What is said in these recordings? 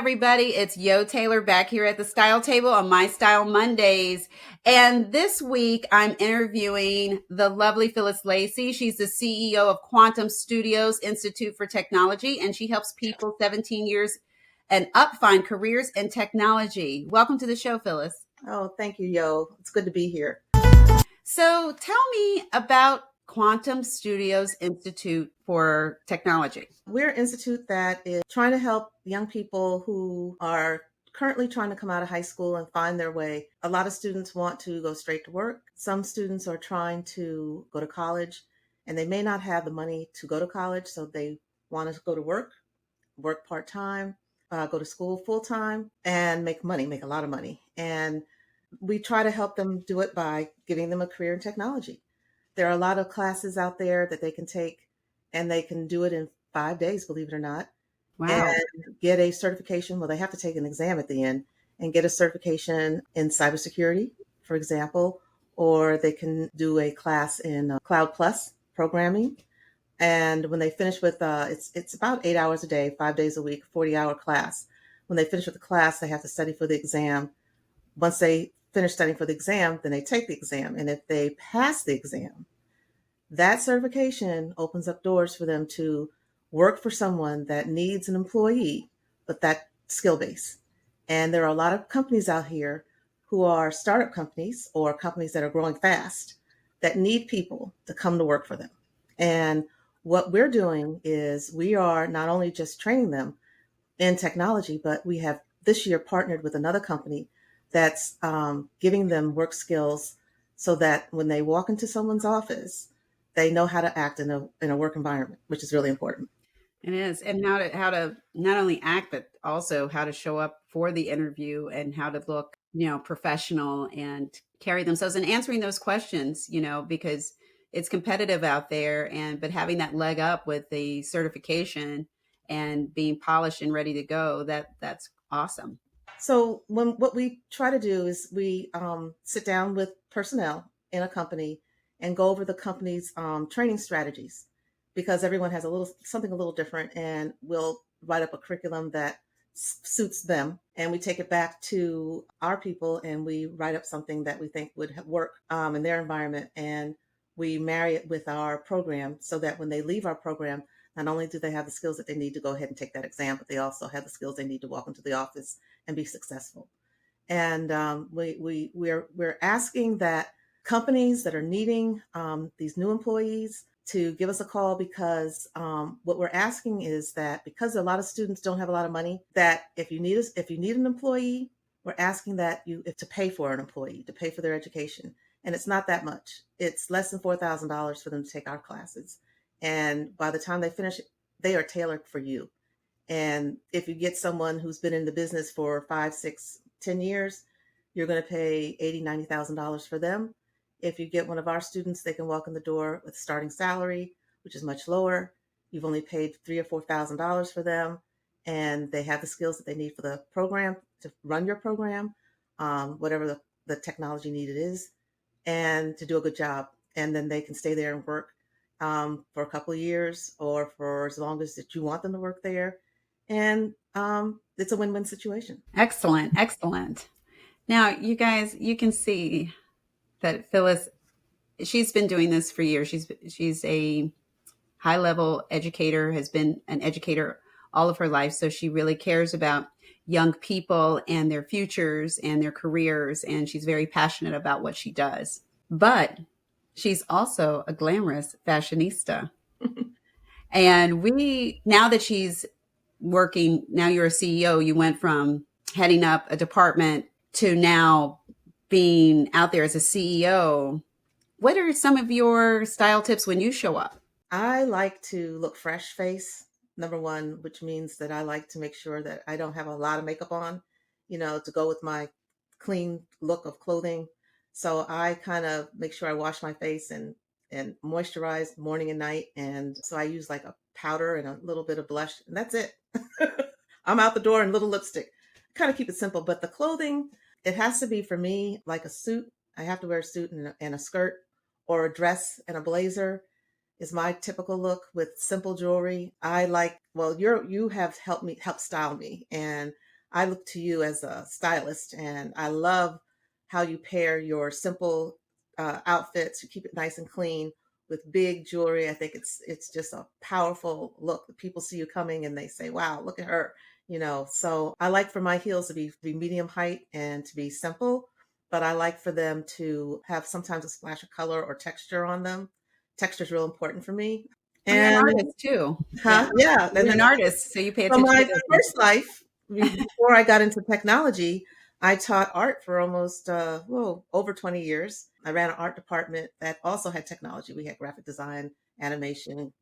everybody. It's Yo Taylor back here at the Style Table on My Style Mondays. And this week, I'm interviewing the lovely Phyllis Lacy. She's the CEO of Quantum Studios Institute for Technology, and she helps people 17 years and up find careers in technology. Welcome to the show, Phyllis. Oh, thank you, Yo. It's good to be here. So tell me about Quantum Studios Institute for Technology. We're an institute that is trying to help young people who are currently trying to come out of high school and find their way. A lot of students want to go straight to work. Some students are trying to go to college and they may not have the money to go to college, so they want to go to work part-time, go to school full-time and make money, make a lot of money. And we try to help them do it by giving them a career in technology. There are a lot of classes out there that they can take, and they can do it in 5 days, believe it or not. Wow. And get a certification. Well, they have to take an exam at the end and get a certification in cybersecurity, for example, or they can do a class in Cloud Plus programming. And when they finish with, it's about 8 hours a day, 5 days a week, 40-hour class. When they finish with the class, they have to study for the exam. Once they finish studying for the exam, then they take the exam. And if they pass the exam, that certification opens up doors for them to work for someone that needs an employee, but that skill base. And there are a lot of companies out here who are startup companies or companies that are growing fast that need people to come to work for them. And what we're doing is we are not only just training them in technology, but we have this year partnered with another company that's giving them work skills so that when they walk into someone's office, they know how to act in a work environment, which is really important. It is. And how to not only act, but also how to show up for the interview and how to look, professional and carry themselves and answering those questions, because it's competitive out there but having that leg up with the certification and being polished and ready to go, that's awesome. So what we try to do is we sit down with personnel in a company and go over the company's training strategies, because everyone has something a little different, and we'll write up a curriculum that suits them, and we take it back to our people and we write up something that we think would work in their environment, and we marry it with our program so that when they leave our program, not only do they have the skills that they need to go ahead and take that exam, but they also have the skills they need to walk into the office and be successful. And we're asking that companies that are needing these new employees to give us a call, because what we're asking is that because a lot of students don't have a lot of money, that if you need an employee, we're asking that you to pay for an employee, to pay for their education. And it's not that much. It's less than $4,000 for them to take our classes. And by the time they finish, they are tailored for you. And if you get someone who's been in the business for 5, 6, 10 years, you're going to pay $80,000, $90,000 for them. If you get one of our students, they can walk in the door with a starting salary, which is much lower. You've only paid $3,000 or $4,000 for them, and they have the skills that they need for the program to run your program, whatever the technology needed is, and to do a good job. And then they can stay there and work for a couple of years or for as long as that you want them to work there. And it's a win-win situation. Excellent. Excellent. Now, you guys, you can see that Phyllis, she's been doing this for years. She's a high-level educator, has been an educator all of her life. So she really cares about young people and their futures and their careers. And she's very passionate about what she does. But she's also a glamorous fashionista. And now that she's working, now you're a CEO, you went from heading up a department to now being out there as a CEO. What are some of your style tips when you show up? I like to look fresh face, number one, which means that I like to make sure that I don't have a lot of makeup on, to go with my clean look of clothing. So I kind of make sure I wash my face and moisturize morning and night. And so I use like a powder and a little bit of blush, and that's it. I'm out the door in little lipstick. Kind of keep it simple, but the clothing, it has to be for me like a suit. I have to wear a suit and a skirt, or a dress and a blazer is my typical look with simple jewelry. You have helped style me, and I look to you as a stylist, and I love how you pair your simple outfits. You keep it nice and clean with big jewelry. I think it's just a powerful look. People see you coming and they say, "Wow, look at her." So I like for my heels to be medium height and to be simple, but I like for them to have sometimes a splash of color or texture on them. Texture is real important for me. Well, you're an And artist too. Yeah. yeah, You're an artist, so you pay so attention my to those things. first life, before I got into technology, I taught art for almost over 20 years. I ran an art department that also had technology. We had graphic design, animation,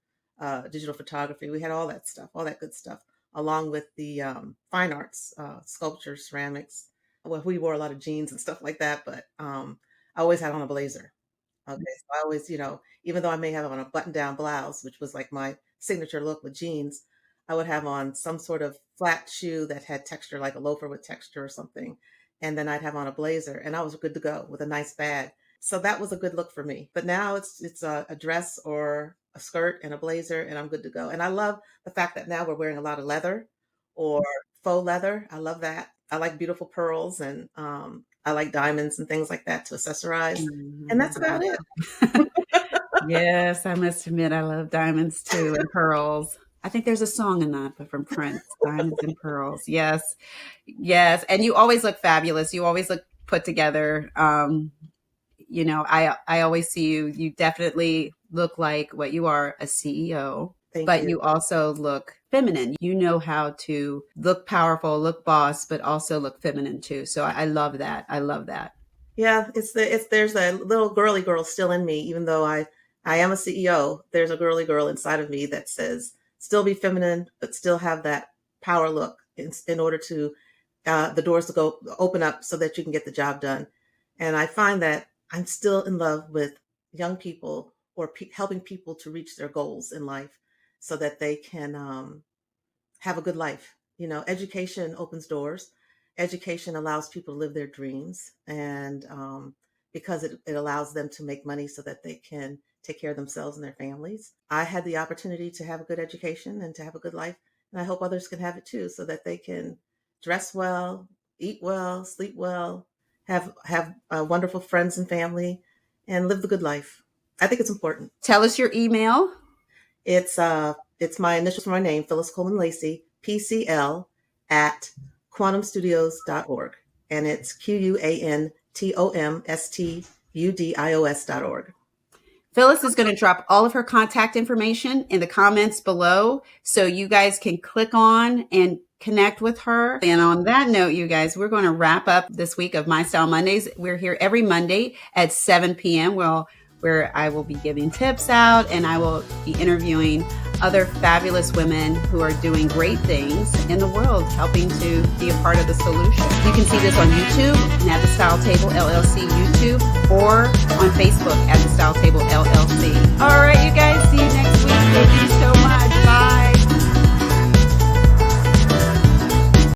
digital photography. We had all that stuff, all that good stuff, along with the fine arts, sculpture, ceramics. Well, we wore a lot of jeans and stuff like that, but I always had on a blazer. Okay, so I always, even though I may have on a button-down blouse, which was like my signature look with jeans, I would have on some sort of flat shoe that had texture, like a loafer with texture or something. And then I'd have on a blazer, and I was good to go with a nice bag. So that was a good look for me. But now it's a dress or a skirt and a blazer, and I'm good to go. And I love the fact that now we're wearing a lot of leather or faux leather. I love that. I like beautiful pearls, and I like diamonds and things like that to accessorize. And that's about it. Yes, I must admit I love diamonds too and pearls. I think there's a song in that, but from Prince, Diamonds and Pearls. Yes. Yes. And you always look fabulous. You always look put together. I always see you. You definitely look like what you are, a CEO, Thank but you. you also look feminine. You know how to look powerful, look boss, but also look feminine too. So I love that. I love that. Yeah, there's a little girly girl still in me, even though I am a CEO. There's a girly girl inside of me that says still be feminine, but still have that power look in order to the doors to go open up so that you can get the job done. And I find that I'm still in love with young people or helping people to reach their goals in life so that they can have a good life. Education opens doors. Education allows people to live their dreams, and because it allows them to make money so that they can take care of themselves and their families. I had the opportunity to have a good education and to have a good life, and I hope others can have it too, so that they can dress well, eat well, sleep well, have wonderful friends and family, and live the good life. I think it's important. Tell us your email. It's my initials for my name, Phyllis Coleman Lacy, PCL at quantumstudios.org. And it's QUANTOMSTUDIOS.org. Phyllis is going to drop all of her contact information in the comments below so you guys can click on and connect with her. And on that note, you guys, we're going to wrap up this week of My Style Mondays. We're here every Monday at 7 p.m. where I will be giving tips out, and I will be interviewing other fabulous women who are doing great things in the world, helping to be a part of the solution. You can see this on YouTube and at the Style Table LLC YouTube, or on Facebook at the Style Table LLC.